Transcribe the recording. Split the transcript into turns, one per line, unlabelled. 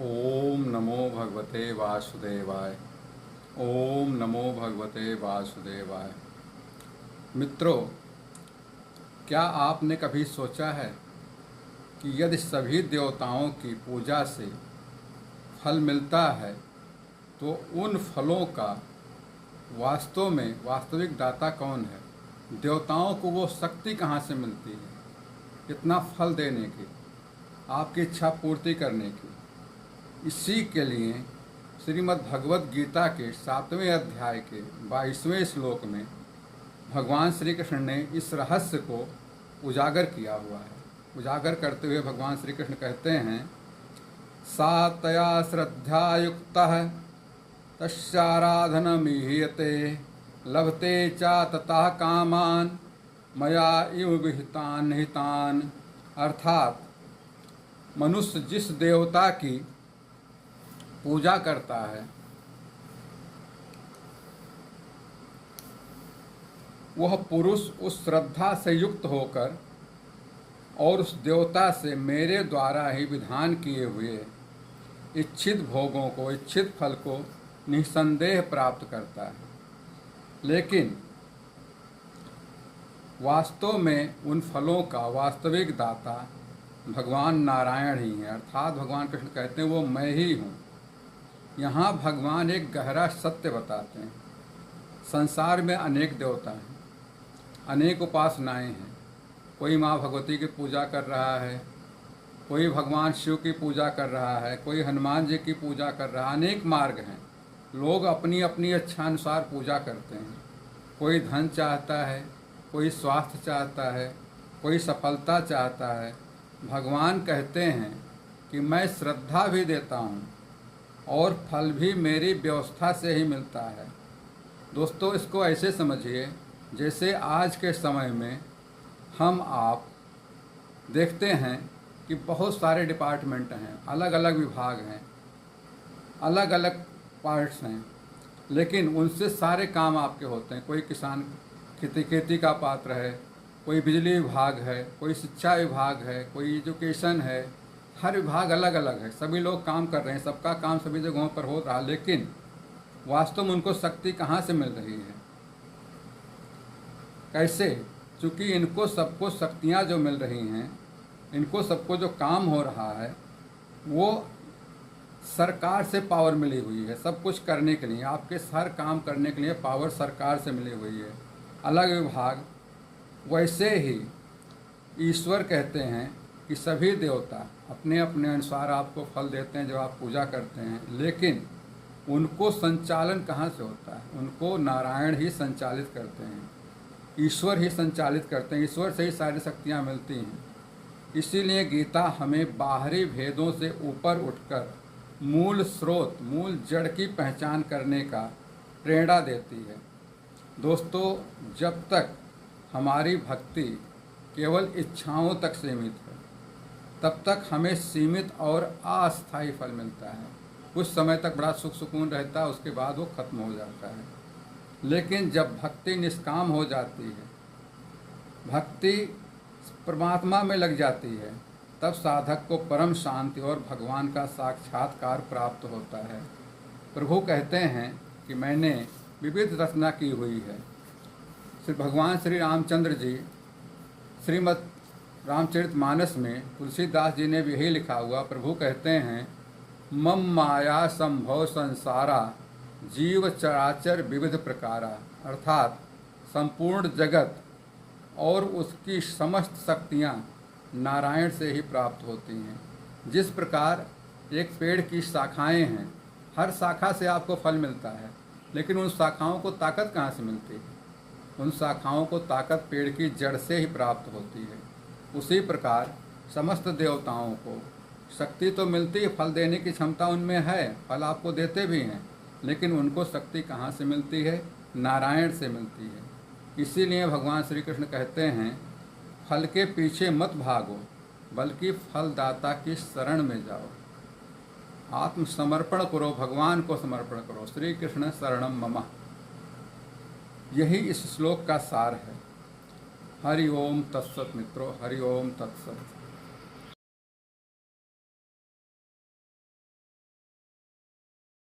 ओम नमो भगवते वासुदेवाय। ओम नमो भगवते वासुदेवाय। मित्रों, क्या आपने कभी सोचा है कि यदि सभी देवताओं की पूजा से फल मिलता है तो उन फलों का वास्तव में वास्तविक दाता कौन है? देवताओं को वो शक्ति कहाँ से मिलती है इतना फल देने की, आपकी इच्छा पूर्ति करने की? इसी के लिए श्रीमद् भगवत गीता के 7वें अध्याय के 22वें श्लोक में भगवान श्री कृष्ण ने इस रहस्य को उजागर किया हुआ है। उजागर करते हुए भगवान श्री कृष्ण कहते हैं, सा तया श्रद्धा युक्तः तस्याराधनमीह्यते लभते चा ततः कामान मया इव विहितान निहितान। अर्थात मनुष्य जिस देवता की पूजा करता है वह पुरुष उस श्रद्धा से युक्त होकर और उस देवता से मेरे द्वारा ही विधान किए हुए इच्छित भोगों को, इच्छित फल को निसंदेह प्राप्त करता है। लेकिन वास्तव में उन फलों का वास्तविक दाता भगवान नारायण ही है। अर्थात भगवान कृष्ण कहते हैं वो मैं ही हूँ। यहाँ भगवान एक गहरा सत्य बताते हैं। संसार में अनेक देवता हैं, अनेक उपासनाएं हैं। कोई माँ भगवती की पूजा कर रहा है, कोई भगवान शिव की पूजा कर रहा है, कोई हनुमान जी की पूजा कर रहा है। अनेक मार्ग हैं। लोग अपनी अपनी इच्छानुसार पूजा करते हैं। कोई धन चाहता है, कोई स्वास्थ्य चाहता है, कोई सफलता चाहता है। भगवान कहते हैं कि मैं श्रद्धा भी देता हूँ और फल भी मेरी व्यवस्था से ही मिलता है। दोस्तों, इसको ऐसे समझिए जैसे आज के समय में हम आप देखते हैं कि बहुत सारे डिपार्टमेंट हैं, अलग अलग विभाग हैं, अलग अलग पार्ट्स हैं, लेकिन उनसे सारे काम आपके होते हैं। कोई किसान खेती का पात्र है, कोई बिजली विभाग है, कोई शिक्षा विभाग है, कोई एजुकेशन है। हर विभाग अलग अलग है। सभी लोग काम कर रहे हैं, सबका काम सभी जगहों पर हो रहा है, लेकिन वास्तव में उनको शक्ति कहाँ से मिल रही है? कैसे? चूँकि इनको सबको शक्तियाँ जो मिल रही हैं, इनको सबको जो काम हो रहा है वो सरकार से पावर मिली हुई है। सब कुछ करने के लिए, आपके हर काम करने के लिए पावर सरकार से मिली हुई है। अलग विभाग। वैसे ही ईश्वर कहते हैं कि सभी देवता अपने अपने अनुसार आपको फल देते हैं जो आप पूजा करते हैं, लेकिन उनको संचालन कहाँ से होता है? उनको नारायण ही संचालित करते हैं, ईश्वर ही संचालित करते हैं। ईश्वर से ही सारी शक्तियाँ मिलती हैं। इसीलिए गीता हमें बाहरी भेदों से ऊपर उठकर मूल स्रोत, मूल जड़ की पहचान करने का प्रेरणा देती है। दोस्तों, जब तक हमारी भक्ति केवल इच्छाओं तक सीमित है तब तक हमें सीमित और अस्थायी फल मिलता है। कुछ समय तक बड़ा सुख सुकून रहता है, उसके बाद वो खत्म हो जाता है। लेकिन जब भक्ति निष्काम हो जाती है, भक्ति परमात्मा में लग जाती है, तब साधक को परम शांति और भगवान का साक्षात्कार प्राप्त होता है। प्रभु कहते हैं कि मैंने विविध रचना की हुई है। श्री भगवान श्री रामचंद्र जी श्रीमद् रामचरितमानस में तुलसीदास जी ने भी यही लिखा हुआ। प्रभु कहते हैं, मम माया संभव संसारा जीव चराचर विविध प्रकारा। अर्थात संपूर्ण जगत और उसकी समस्त शक्तियाँ नारायण से ही प्राप्त होती हैं। जिस प्रकार एक पेड़ की शाखाएं हैं, हर शाखा से आपको फल मिलता है, लेकिन उन शाखाओं को ताकत कहाँ से मिलती है? उन शाखाओं को ताकत पेड़ की जड़ से ही प्राप्त होती है। उसी प्रकार समस्त देवताओं को शक्ति तो मिलती है, फल देने की क्षमता उनमें है, फल आपको देते भी हैं, लेकिन उनको शक्ति कहाँ से मिलती है? नारायण से मिलती है। इसीलिए भगवान श्री कृष्ण कहते हैं, फल के पीछे मत भागो, बल्कि फलदाता की शरण में जाओ। आत्मसमर्पण करो, भगवान को समर्पण करो। श्री कृष्ण शरणम मम, यही इस श्लोक का सार है। हरि ओम तत्सत मित्रों, हरि ओम तत्सत।